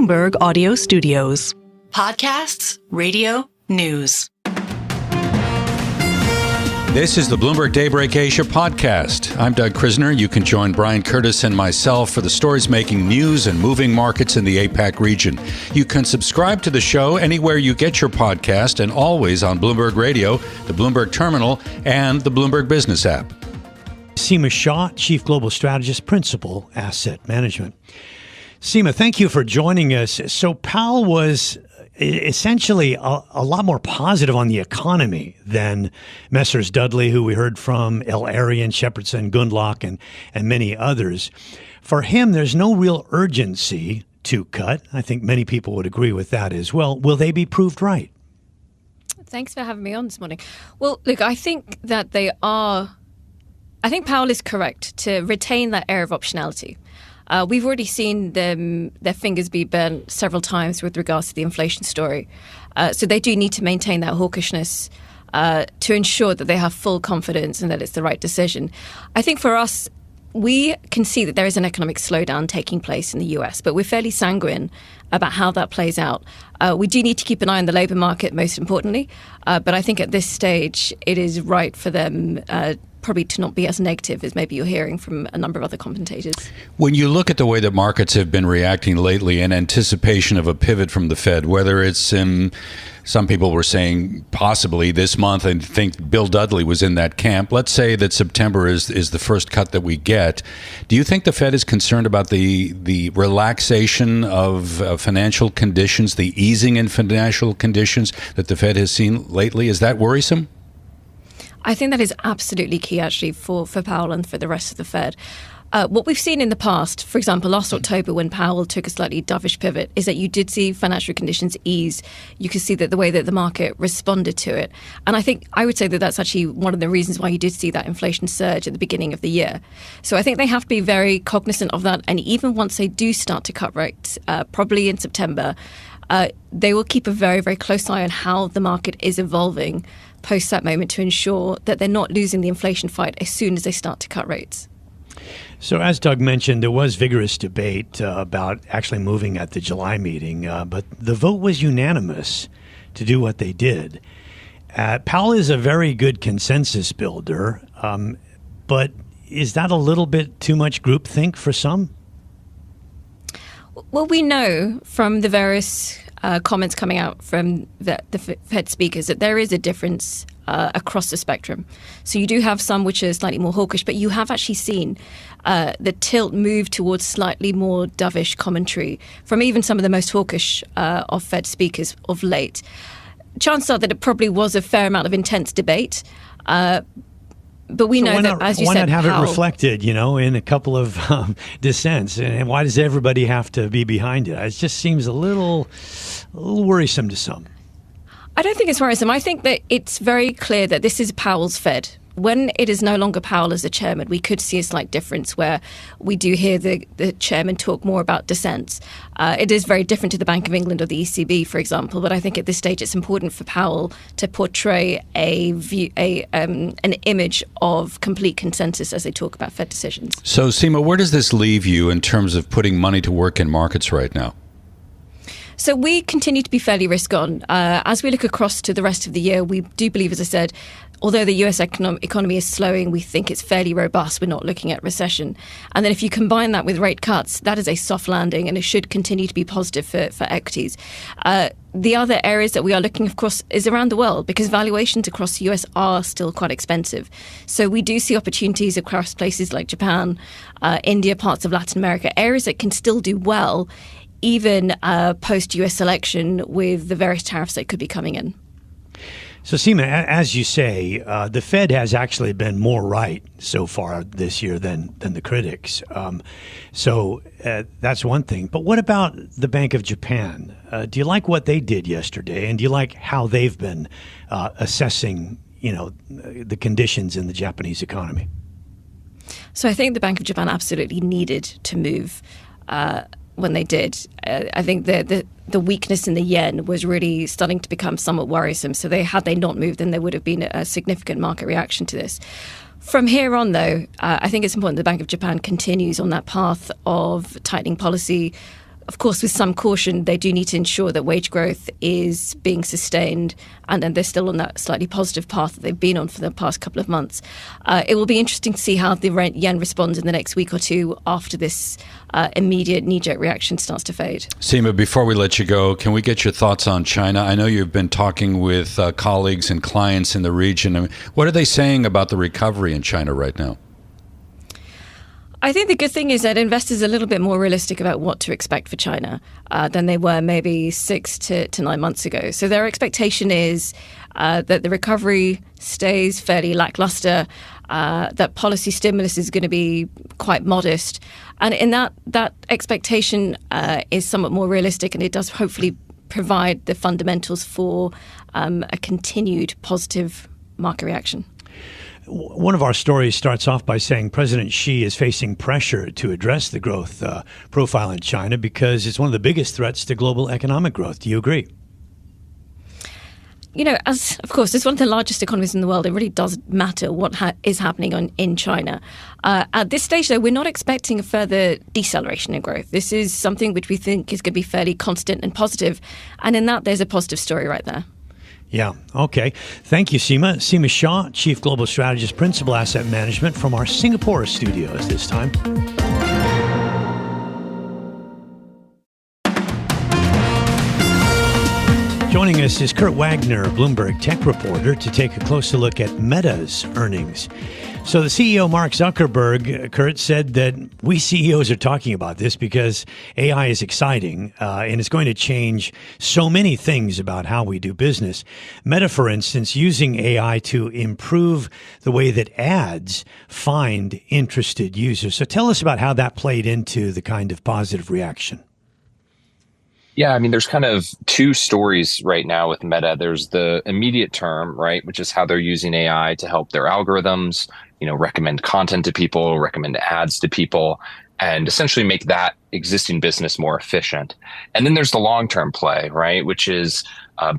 Bloomberg Audio Studios. Podcasts, radio, news. This is the Bloomberg Daybreak Asia podcast. I'm Doug Krisner. You can join Brian Curtis and myself for the stories making news and moving markets in the APAC region. You can subscribe to the show anywhere you get your podcast and always on Bloomberg Radio, the Bloomberg Terminal, and the Bloomberg Business app. Seema Shah, Chief Global Strategist, Principal Asset Management. Seema, thank you for joining us. So Powell was essentially a lot more positive on the economy than Messrs. Dudley, who we heard from, El-Arian, Shepherdson, Gundlach, and many others. For him, there's no real urgency to cut. I think many people would agree with that as well. Will they be proved right? Thanks for having me on this morning. Well, look, I think that I think Powell is correct to retain that air of optionality. We've already seen their fingers be burnt several times with regards to the inflation story. So they do need to maintain that hawkishness to ensure that they have full confidence and that it's the right decision. I think for us, we can see that there is an economic slowdown taking place in the US, but we're fairly sanguine about how that plays out. We do need to keep an eye on the labour market, most importantly. But I think at this stage, it is right for them probably to not be as negative as maybe you're hearing from a number of other commentators. When you look at the way that markets have been reacting lately in anticipation of a pivot from the Fed, whether it's some people were saying possibly this month, and think Bill Dudley was in that camp. Let's say that September is the first cut that we get. Do you think the Fed is concerned about the relaxation of financial conditions, the easing in financial conditions that the Fed has seen lately? Is that worrisome? I think that is absolutely key, actually, for Powell and for the rest of the Fed. What we've seen in the past, for example, last October when Powell took a slightly dovish pivot, is that you did see financial conditions ease. You could see that the way that the market responded to it. And I would say that that's actually one of the reasons why you did see that inflation surge at the beginning of the year. So I think they have to be very cognizant of that. And even once they do start to cut rates, probably in September, they will keep a very, very close eye on how the market is evolving post that moment to ensure that they're not losing the inflation fight as soon as they start to cut rates. So as Doug mentioned, there was vigorous debate about actually moving at the July meeting, but the vote was unanimous to do what they did. Powell is a very good consensus builder, but is that a little bit too much groupthink for some? Well, we know from the various comments coming out from the Fed speakers that there is a difference across the spectrum. So you do have some which are slightly more hawkish, but you have actually seen the tilt move towards slightly more dovish commentary from even some of the most hawkish of Fed speakers of late. Chances are that it probably was a fair amount of intense debate. But we know that, as you said, why not have it reflected, in a couple of dissents? And why does everybody have to be behind it? It just seems a little worrisome to some. I don't think it's worrisome. I think that it's very clear that this is Powell's Fed. When it is no longer Powell as the chairman, we could see a slight difference where we do hear the chairman talk more about dissents. It is very different to the Bank of England or the ECB, for example. But I think at this stage it's important for Powell to portray an image of complete consensus as they talk about Fed decisions. So, Seema, where does this leave you in terms of putting money to work in markets right now? So we continue to be fairly risk on. As we look across to the rest of the year, we do believe, as I said, although the US economy is slowing, we think it's fairly robust. We're not looking at recession. And then if you combine that with rate cuts, that is a soft landing, and it should continue to be positive for equities. The other areas that we are looking, of course, is around the world, because valuations across the US are still quite expensive. So we do see opportunities across places like Japan, India, parts of Latin America, areas that can still do well even post-US election with the various tariffs that could be coming in. So, Seema, as you say, the Fed has actually been more right so far this year than the critics. So that's one thing. But what about the Bank of Japan? Do you like what they did yesterday? And do you like how they've been assessing, the conditions in the Japanese economy? So I think the Bank of Japan absolutely needed to move when they did. I think the weakness in the yen was really starting to become somewhat worrisome. So had they not moved, then there would have been a significant market reaction to this. From here on, though, I think it's important the Bank of Japan continues on that path of tightening policy. of course, with some caution, they do need to ensure that wage growth is being sustained, and then they're still on that slightly positive path that they've been on for the past couple of months. It will be interesting to see how the yen responds in the next week or two after this immediate knee-jerk reaction starts to fade. Seema, before we let you go, can we get your thoughts on China? I know you've been talking with colleagues and clients in the region. I mean, what are they saying about the recovery in China right now? I think the good thing is that investors are a little bit more realistic about what to expect for China than they were maybe 6 to 9 months ago. So their expectation is that the recovery stays fairly lackluster, that policy stimulus is going to be quite modest. And in that expectation is somewhat more realistic, and it does hopefully provide the fundamentals for a continued positive market reaction. One of our stories starts off by saying President Xi is facing pressure to address the growth profile in China because it's one of the biggest threats to global economic growth. Do you agree? You know, of course, it's one of the largest economies in the world. It really does matter what is happening in China. At this stage, though, we're not expecting a further deceleration in growth. This is something which we think is going to be fairly constant and positive. And in that, there's a positive story right there. Yeah. Okay. Thank you, Seema. Seema Shah, Chief Global Strategist, Principal Asset Management from our Singapore studios this time. Joining us is Kurt Wagner, Bloomberg tech reporter, to take a closer look at Meta's earnings. So the CEO, Mark Zuckerberg, Kurt, said that we CEOs are talking about this because AI is exciting and it's going to change so many things about how we do business. Meta, for instance, using AI to improve the way that ads find interested users. So tell us about how that played into the kind of positive reaction. Yeah, I mean, there's kind of two stories right now with Meta. There's the immediate term, right, which is how they're using AI to help their algorithms, recommend content to people, recommend ads to people, and essentially make that existing business more efficient. And then there's the long-term play, right, which is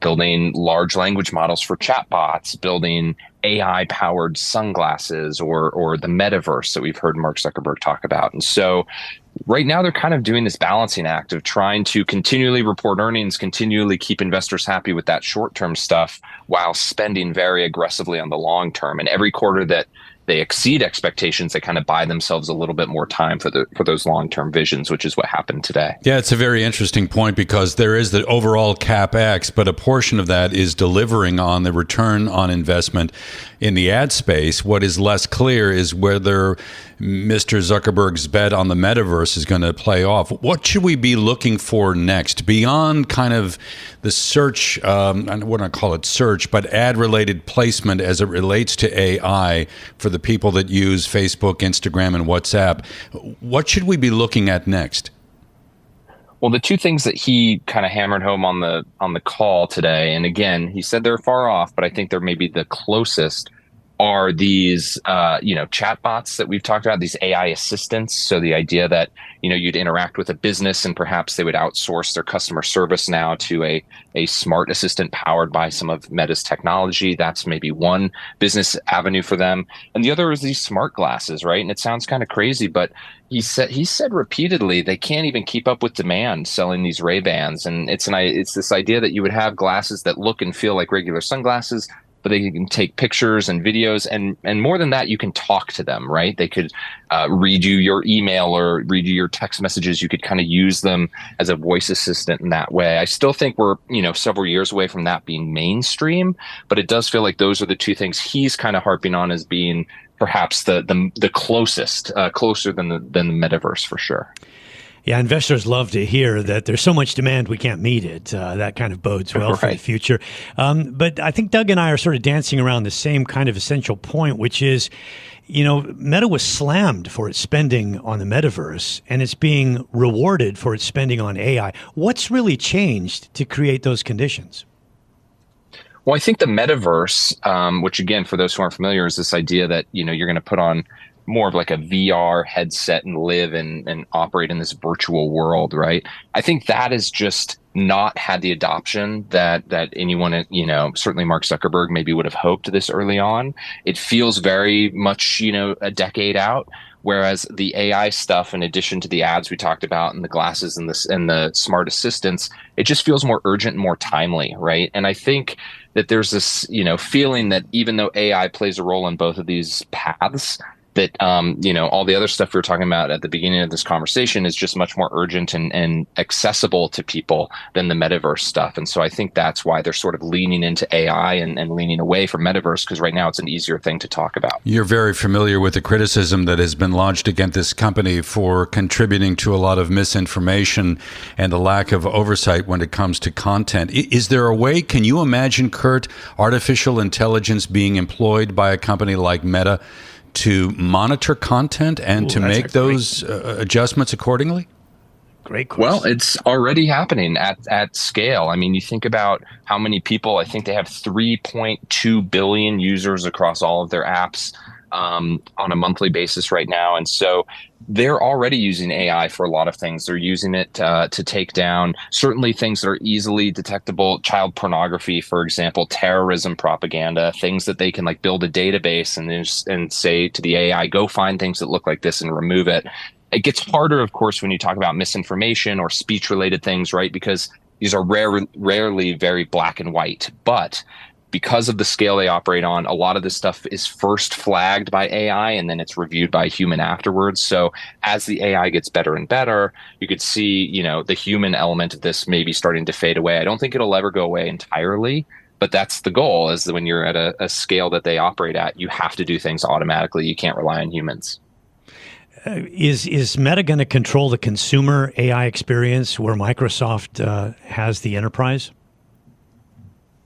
building large language models for chatbots, building AI-powered sunglasses or the metaverse that we've heard Mark Zuckerberg talk about. And so right now, they're kind of doing this balancing act of trying to continually report earnings, continually keep investors happy with that short-term stuff while spending very aggressively on the long term. And every quarter that they exceed expectations, they kind of buy themselves a little bit more time for those long-term visions, which is what happened today. Yeah, it's a very interesting point because there is the overall CapEx, but a portion of that is delivering on the return on investment in the ad space. What is less clear is whether Mr. Zuckerberg's bet on the metaverse is going to play off. What should we be looking for next beyond kind of the search, I wouldn't call it search, but ad-related placement as it relates to AI for the people that use Facebook, Instagram, and WhatsApp? What should we be looking at next? Well, the two things that he kind of hammered home on the call today, and again, he said they're far off, but I think they're maybe the closest, are these, chatbots that we've talked about, these AI assistants. So the idea that, you'd interact with a business and perhaps they would outsource their customer service now to a smart assistant powered by some of Meta's technology. That's maybe one business avenue for them. And the other is these smart glasses, right? And it sounds kind of crazy, but he said repeatedly they can't even keep up with demand selling these Ray-Bans. And it's this idea that you would have glasses that look and feel like regular sunglasses, but they can take pictures and videos, and more than that, you can talk to them, right? They could read you your email or read you your text messages. You could kind of use them as a voice assistant in that way. I still think we're, several years away from that being mainstream, but it does feel like those are the two things he's kind of harping on as being perhaps the closest, closer than the metaverse for sure. Yeah, investors love to hear that there's so much demand we can't meet it. That kind of bodes well for the future. But I think Doug and I are sort of dancing around the same kind of essential point, which is, Meta was slammed for its spending on the metaverse, and it's being rewarded for its spending on AI. What's really changed to create those conditions? Well, I think the metaverse, which again, for those who aren't familiar, is this idea that, you're going to put on more of like a VR headset and live and operate in this virtual world, right? I think that has just not had the adoption that anyone, certainly Mark Zuckerberg maybe would have hoped this early on. It feels very much, a decade out, Whereas the AI stuff, in addition to the ads we talked about and the glasses and the smart assistants, it just feels more urgent and more timely, right? And I think that there's this, feeling that even though AI plays a role in both of these paths, that all the other stuff we were talking about at the beginning of this conversation is just much more urgent and accessible to people than the metaverse stuff. And so I think that's why they're sort of leaning into AI and leaning away from metaverse, because right now it's an easier thing to talk about. You're very familiar with the criticism that has been launched against this company for contributing to a lot of misinformation and a lack of oversight when it comes to content. Is there a way, can you imagine, Kurt, artificial intelligence being employed by a company like Meta to monitor content and to make those adjustments accordingly? Great question. Well, it's already happening at scale. I mean, you think about how many people, I think they have 3.2 billion users across all of their apps on a monthly basis right now. And so they're already using AI for a lot of things. They're using it to take down certainly things that are easily detectable, child pornography, for example, terrorism propaganda, things that they can like build a database and say to the AI, go find things that look like this and remove it. It gets harder, of course, when you talk about misinformation or speech-related things, right? Because these are rarely very black and white. But because of the scale they operate on, a lot of this stuff is first flagged by AI and then it's reviewed by a human afterwards. So as the AI gets better and better, you could see, the human element of this maybe starting to fade away. I don't think it'll ever go away entirely, but that's the goal, is that when you're at a scale that they operate at, you have to do things automatically. You can't rely on humans. Is Meta going to control the consumer AI experience where Microsoft has the enterprise?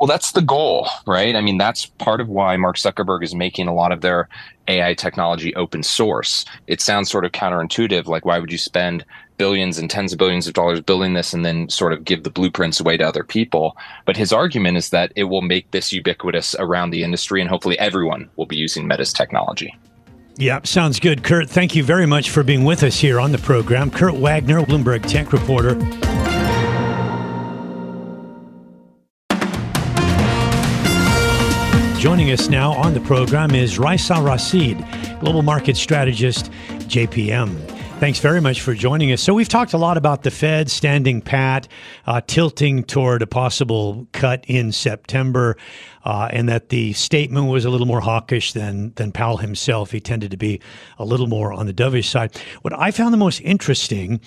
Well, that's the goal, right? I mean, that's part of why Mark Zuckerberg is making a lot of their AI technology open source. It sounds sort of counterintuitive, like why would you spend billions and tens of billions of dollars building this and then sort of give the blueprints away to other people? But his argument is that it will make this ubiquitous around the industry and hopefully everyone will be using Meta's technology. Yeah, sounds good. Kurt, thank you very much for being with us here on the program. Kurt Wagner, Bloomberg tech reporter. Joining us now on the program is Rasid, global market strategist, JPM. Thanks very much for joining us. So we've talked a lot about the Fed standing pat, tilting toward a possible cut in September, and that the statement was a little more hawkish than Powell himself. He tended to be a little more on the dovish side. What I found the most interesting,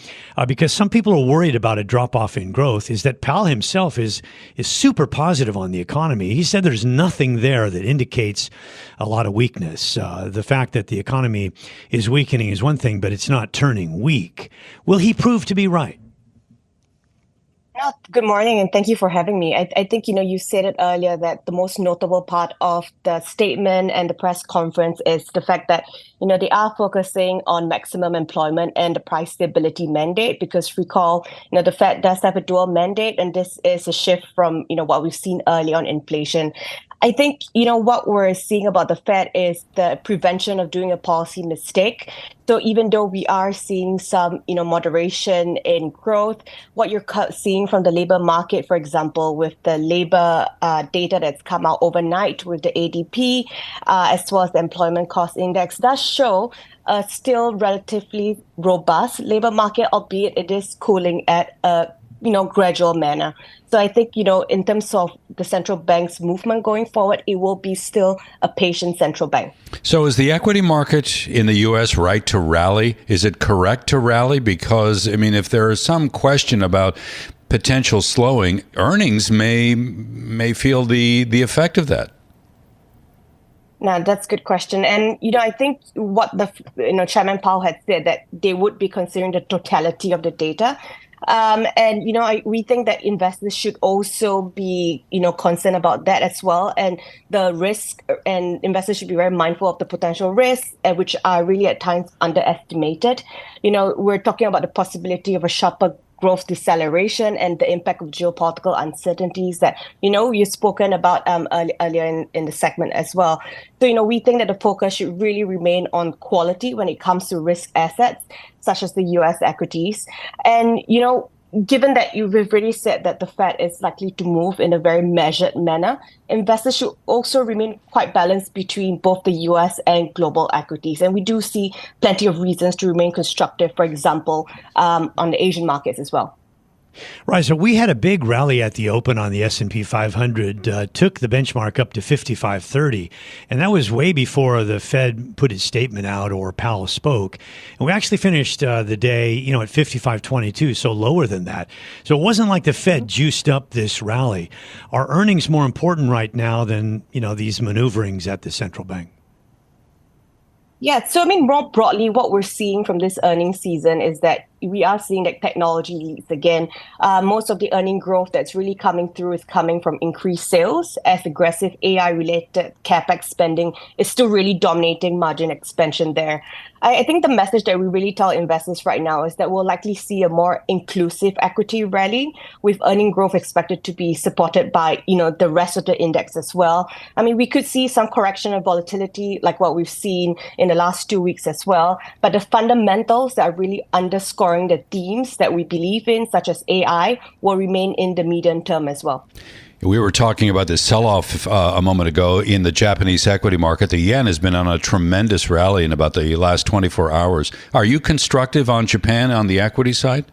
because some people are worried about a drop-off in growth, is that Powell himself is super positive on the economy. He said there's nothing there that indicates a lot of weakness. The fact that the economy is weakening is one thing, but it's not turning weak. Will he prove to be right? No, good morning, and thank you for having me. I think, you said it earlier that the most notable part of the statement and the press conference is the fact that, they are focusing on maximum employment and the price stability mandate, because recall, the Fed does have a dual mandate, and this is a shift from, what we've seen early on inflation. I think, what we're seeing about the Fed is the prevention of doing a policy mistake. So even though we are seeing some, moderation in growth, what you're seeing from the labor market, for example, with the labor data that's come out overnight with the ADP, as well as the employment cost index, does show a still relatively robust labor market, albeit it is cooling at a gradual manner. So I think, in terms of the central bank's movement going forward, it will be still a patient central bank. So is the equity market in the U.S. right to rally? Is it correct to rally? Because, if there is some question about potential slowing, earnings may feel the effect of that. Now, that's a good question. And, I think what the Chairman Powell had said, that they would be considering the totality of the data. We think that investors should also be, concerned about that as well. And the risk, and investors should be very mindful of the potential risks, which are really at times underestimated. We're talking about the possibility of a sharper growth deceleration and the impact of geopolitical uncertainties that, you've spoken about earlier in the segment as well. So, we think that the focus should really remain on quality when it comes to risk assets, such as the U.S. equities. And, given that we've already said that the Fed is likely to move in a very measured manner, investors should also remain quite balanced between both the US and global equities. And we do see plenty of reasons to remain constructive, for example, on the Asian markets as well. Raisah, we had a big rally at the open on the S&P 500, took the benchmark up to 55.30, and that was way before the Fed put its statement out or Powell spoke. And we actually finished the day, at 55.22, so lower than that. So it wasn't like the Fed juiced up this rally. Are earnings more important right now than, these maneuverings at the central bank? Yeah, so more broadly, what we're seeing from this earnings season is that we are seeing that technology leads again. Most of the earning growth that's really coming through is coming from increased sales, as aggressive AI-related CapEx spending is still really dominating margin expansion there. I think the message that we really tell investors right now is that we'll likely see a more inclusive equity rally, with earning growth expected to be supported by, the rest of the index as well. We could see some correction of volatility like what we've seen in the last 2 weeks as well. But the fundamentals that are really underscoring the themes that we believe in, such as AI, will remain in the medium term as well. We were talking about this sell-off a moment ago in the Japanese equity market. The yen has been on a tremendous rally in about the last 24 hours. Are you constructive on Japan on the equity side?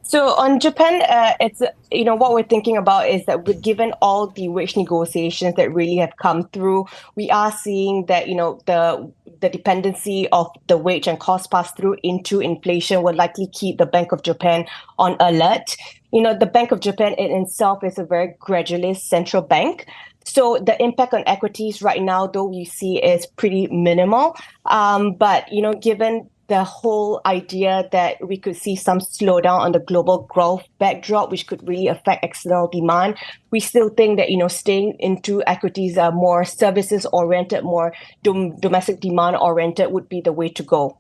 So on Japan, it's what we're thinking about is that given all the wage negotiations that really have come through, we are seeing that the dependency of the wage and cost pass through into inflation will likely keep the Bank of Japan on alert. The Bank of Japan in itself is a very gradualist central bank. So the impact on equities right now, though, we see is pretty minimal. But given the whole idea that we could see some slowdown on the global growth backdrop, which could really affect external demand, we still think that, staying into equities are more services-oriented, more domestic demand-oriented would be the way to go.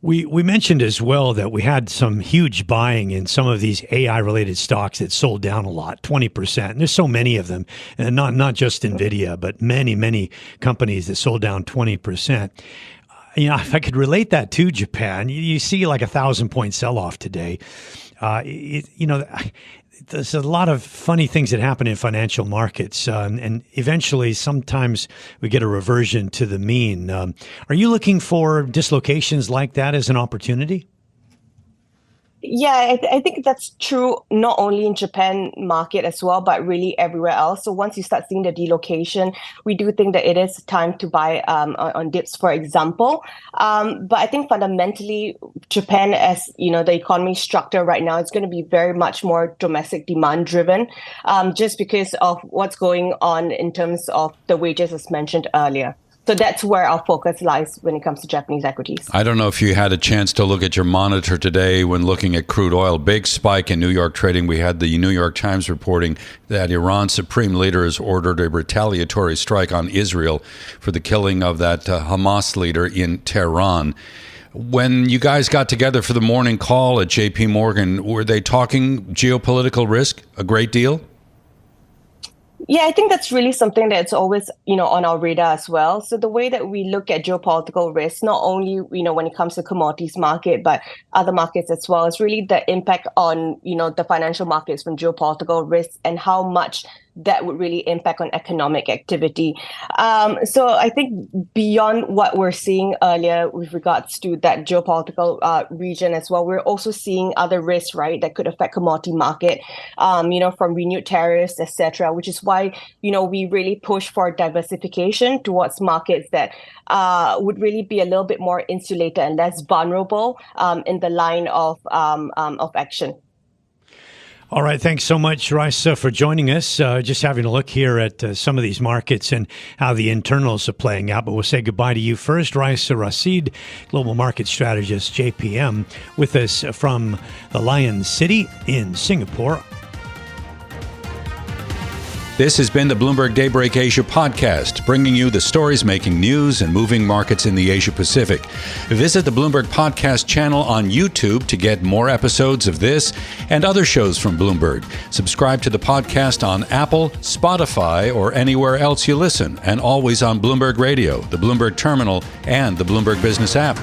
We mentioned as well that we had some huge buying in some of these AI-related stocks that sold down a lot, 20%. And there's so many of them, and not just NVIDIA, but many, many companies that sold down 20%. If I could relate that to Japan, you see like 1,000-point sell-off today. There's a lot of funny things that happen in financial markets, and eventually, sometimes we get a reversion to the mean. Are you looking for dislocations like that as an opportunity? Yeah, I think that's true not only in Japan market as well, but really everywhere else. So once you start seeing the delocation, we do think that it is time to buy on dips, for example. But I think fundamentally, Japan, as the economy structure right now, is going to be very much more domestic demand driven, just because of what's going on in terms of the wages, as mentioned earlier. So that's where our focus lies when it comes to Japanese equities. I don't know if you had a chance to look at your monitor today when looking at crude oil. Big spike in New York trading. We had the New York Times reporting that Iran's supreme leader has ordered a retaliatory strike on Israel for the killing of that Hamas leader in Tehran. When you guys got together for the morning call at JPMorgan, were they talking geopolitical risk a great deal? Yeah, I think that's really something that's always, on our radar as well. So the way that we look at geopolitical risk, not only, when it comes to commodities market, but other markets as well, is really the impact on, the financial markets from geopolitical risks and how much that would really impact on economic activity. So I think beyond what we're seeing earlier with regards to that geopolitical region as well, we're also seeing other risks, right, that could affect commodity market, from renewed tariffs, etc., which is why, we really push for diversification towards markets that would really be a little bit more insulated and less vulnerable in the line of action. All right. Thanks so much, Raisah, for joining us. Just having a look here at some of these markets and how the internals are playing out. But we'll say goodbye to you first. Rasid, Global Market Strategist, JPM, with us from the Lion City in Singapore. This has been the Bloomberg Daybreak Asia podcast, bringing you the stories making news and moving markets in the Asia Pacific. Visit the Bloomberg Podcast channel on YouTube to get more episodes of this and other shows from Bloomberg. Subscribe to the podcast on Apple, Spotify, or anywhere else you listen, and always on Bloomberg Radio, the Bloomberg Terminal, and the Bloomberg Business app.